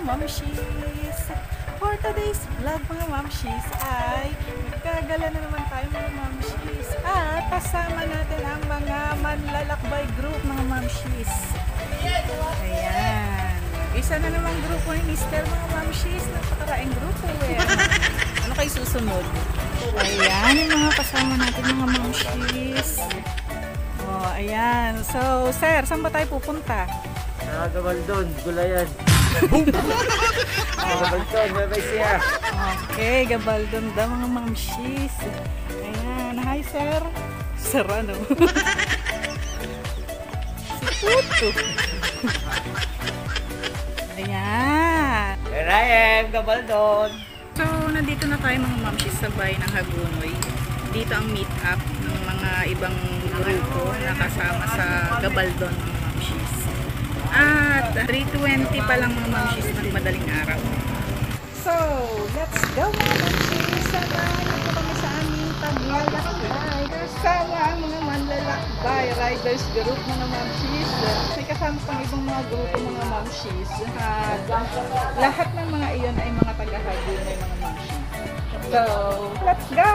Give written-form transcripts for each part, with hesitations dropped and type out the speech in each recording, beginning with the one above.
mamshis. For today's vlog mga mamshis ay magkagala na naman tayo mga mamshis. At kasama natin ang mga manlalakbay group mga mamshis. Ayan. Isa na namang grupo ni Mr. mga mamshis. Napakaraing grupo eh. Ano kayo susunod? Ayan yung mga kasama natin mga mamshis. Oh, ayan. So, sir, saan ba tayo pupunta? Gabaldon, Gulayan. Gabaldon, bye-bye siya. Okay, Gabaldon daw mga mamshis. Ayan, hi sir. Sir ano? Si Puto. Ayan. Here I am, Gabaldon. So, nandito na tayo mga mamshis sa bahay ng Hagunoy. Dito ang meet up ng mga ibang grupo na kasama sa Gabaldon mga mamshis. At 3:20 pa lang mga mamshis ng madaling araw. So, let's go mga mamshis. Samahan po kami sa aming paglalakbay. Kasama ang mga manlalakbay riders group mga mamshis. May kasama pang ibang mga grupo mga mamshis. At lahat ng mga iyon ay mga taga-Hagunoy mga mamshis. So, let's go!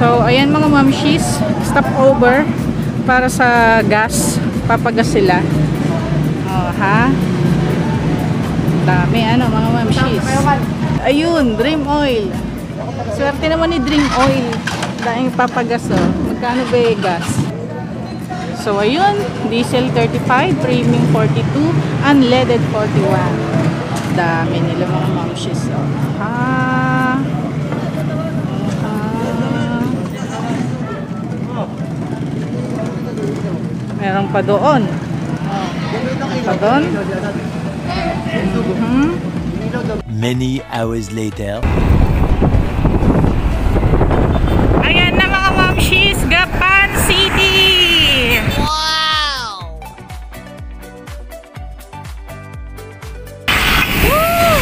So, ayan mga mamshis, stop over para sa gas. Papagas sila. Oh, ha? Dami ano mga mamshis. Ayun, Dream Oil. Swerte naman ni Dream Oil. Daing papagas oh. Magkano ba yung gas? So, ayun. Diesel 35, Premium 42, Unleaded 41. Dami nila mga mamshis oh. Ha? Meron pa doon. Pa doon. Many hours later. Ayan na mga mamshis, Gapan City! Wow! Woo!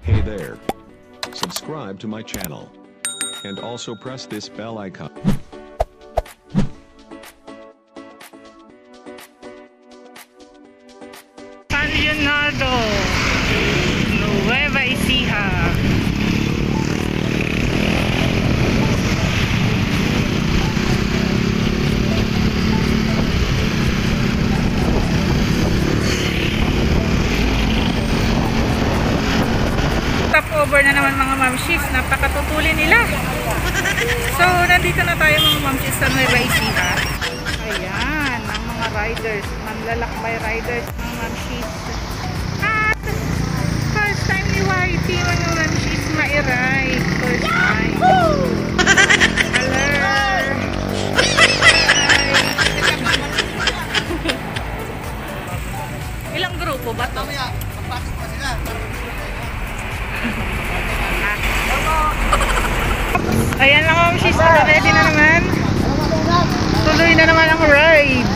Hey there. Subscribe to my channel. And also press this bell icon. San Leonardo, Nueva Ecija. Over na naman mga mamshis, napakatutulin nila. So, nandito na tayo mga mamshis sa Nueva Ecija. Ayan, ang mga riders, manlalakbay riders, mga mamshis. At first time ni YT, mga mamshis, ma-ride. First time. Hello! Ilang grupo ba ito? Ayan lang mamshis, ready na naman. Tuloy na naman ang rides.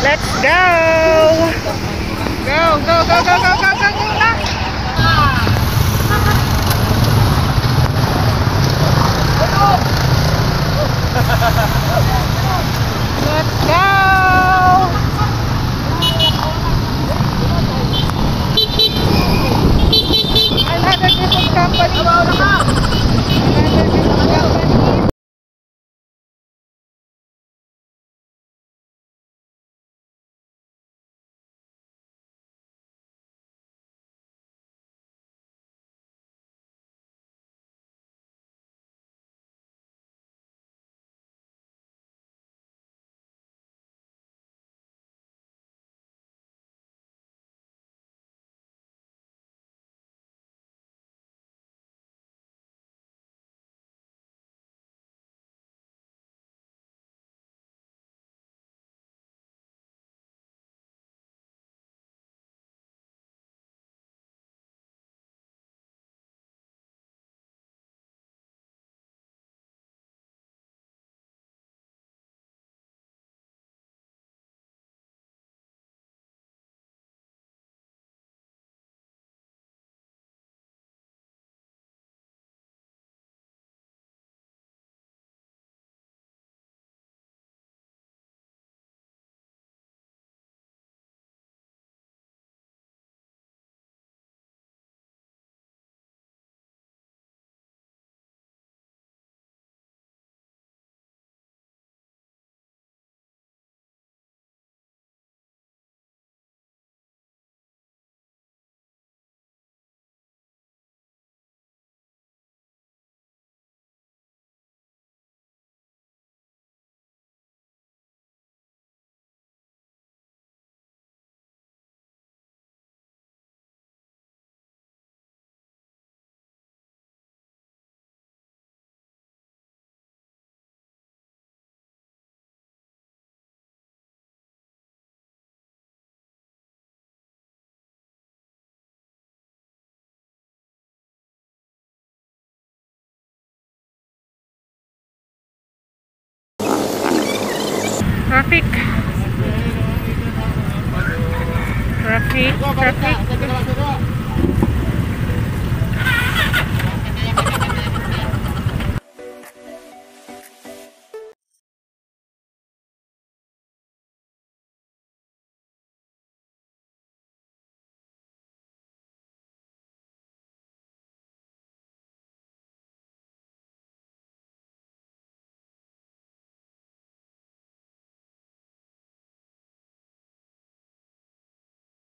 Let's go! Go, go, go, go, go, go, go, go na! Let's go! Another different company. Traffic. Traffic. Traffic.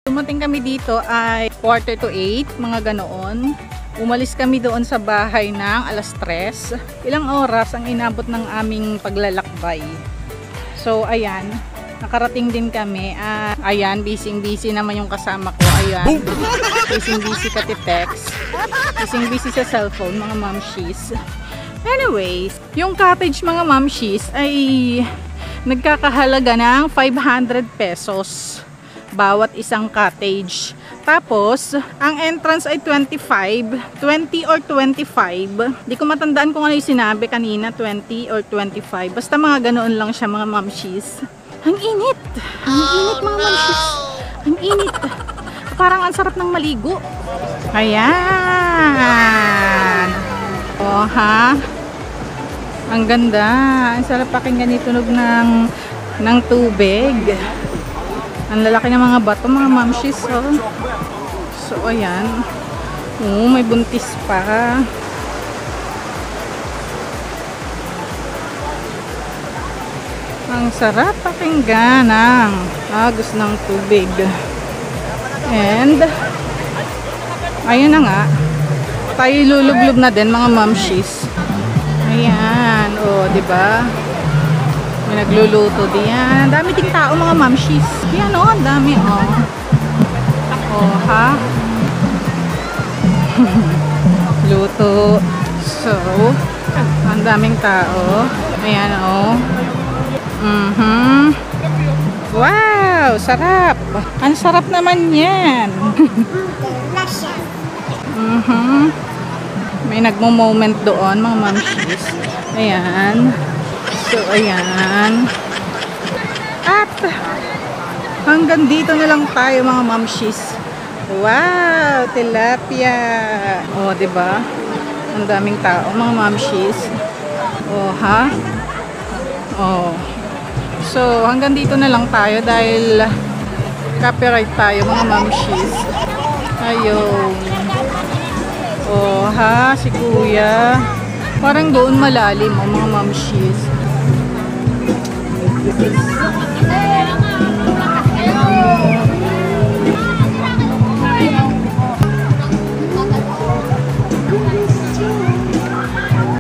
Dumating kami dito ay 7:45, mga ganoon. Umalis kami doon sa bahay ng 3:00. Ilang oras ang inabot ng aming paglalakbay. So ayan, nakarating din kami. Ayan, busy naman yung kasama ko. Ayan, busy kati-text. Busy sa cellphone, mga mamshis. Anyways, yung cottage, mga mamshis, ay nagkakahalaga ng 500 pesos. Bawat isang cottage. Tapos, ang entrance ay 20 or 25. Di ko matandaan kung ano yung sinabi kanina, 20 or 25. Basta mga ganoon lang siya, mga mamshis. Ang init! Ang init, mga mamshis! Ang init! Parang ang sarap ng maligo. Ayan! O, ha? Ang ganda. Ang sarap pakinggan yung tunog ng tubig. Ang lalaki ng mga bato, mga mamshis, oh. So, ayan. Oh, may buntis pa. Ang sarap pakinggan ng agos ng tubig. And, ayun na nga. Tayo lulublob na din, mga mamshis. Ayan, oh, diba? May nagluluto diyan. Ang dami ding tao, mga mamshis. Yan, oh, ang dami, oh. Oh, ha? Luto. So, ang daming tao. Ayan, oh. Wow, sarap. Ang sarap naman yan. May nagmo-moment doon, mga mamshis. Ayan. So, ayan. At, hanggang dito na lang tayo, mga mamshis. Wow, tilapia. O, oh, diba? Ang daming tao, mga mamshis. O, oh, ha? O. Oh. So, hanggang dito na lang tayo dahil copyright tayo, mga mamshis. Ayun. O, oh, ha? Si kuya. Parang doon malalim, oh, mga mamshis.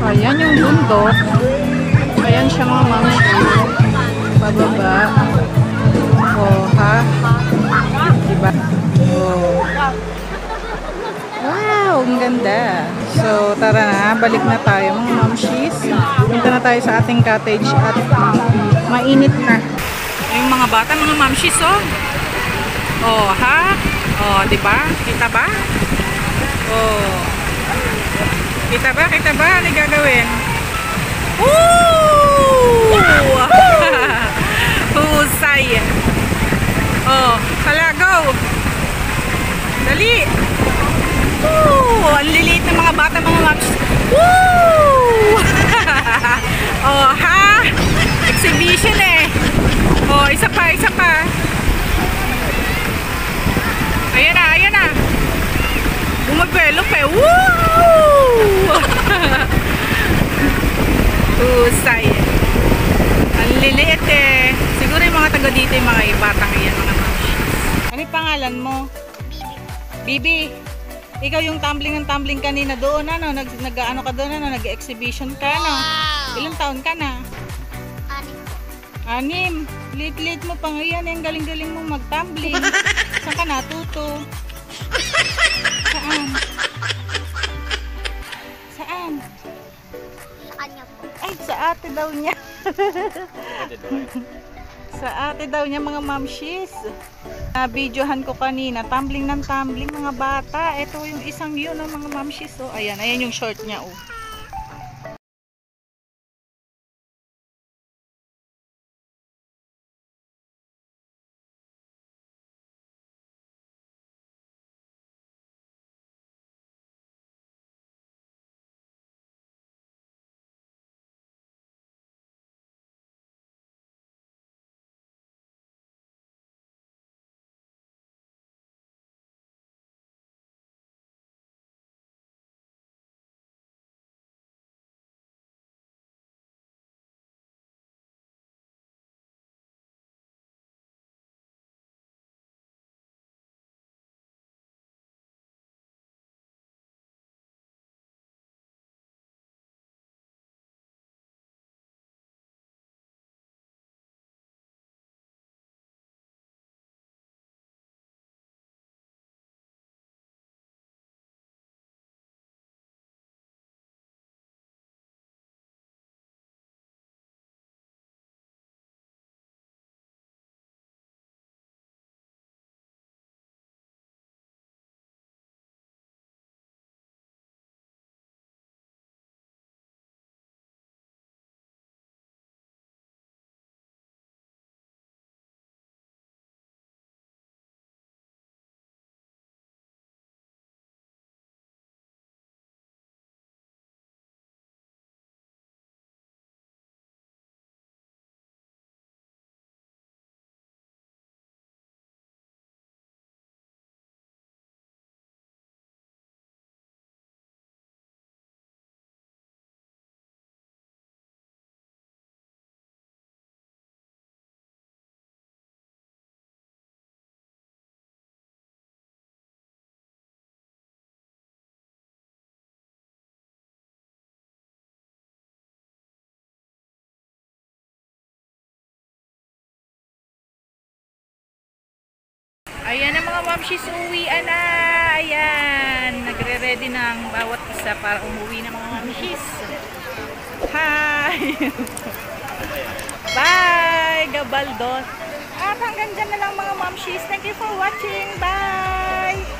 Ayan yung bundok. Ayan siya, mga mamshis. Pababa. Oh, ha? Diba? Oh. Wow, ang ganda. So, tara na. Balik na tayo, mga mamshis. Punta na tayo sa ating cottage at mainit na. Yung mga bata, mga mamshis, oh. Oh, ha? Oh, diba? Kita ba? Oh. Kita ba? Kita ba? Ano gagawin? Woo! Husay. Oh, hala, go! Dali! Woo! Ang liliit ng mga bata, mga mamshis. Woo! Oh, ha? Exhibition eh. Oh, isa pa, isa pa. Ayan na, ayan na. Bumagwelop eh. Woo! Husay. Ang liliit eh. Siguro yung mga taga dito, yung mga batang iyan, mga mamshis. Ano yung pangalan mo? Bibi. Ikaw yung tumbling kanina doon, ano? Nag-ano ka doon, ano? Nag-exhibition ka, ano? Ilang taon ka na? 6. Lit-lit mo pa ngayon. Ang galing-galing mo mag-tumbling. Saan ka natuto? Saan? Saan? Ay, sa ate daw niya. Sa ate daw niya, mga mamshis. Videohan ko kanina. Tumbling ng tumbling, mga bata. Ito yung isang yun, mga mamshis. Oh. Ayan, ayan yung short niya. Oh. Ayan ang mga mamshis, uwian na. Ayan, nagre-ready na ang bawat isa para umuwi na mga mamshis. Hi! Bye, Gabaldon. At hanggang dyan na lang mga mamshis. Thank you for watching. Bye!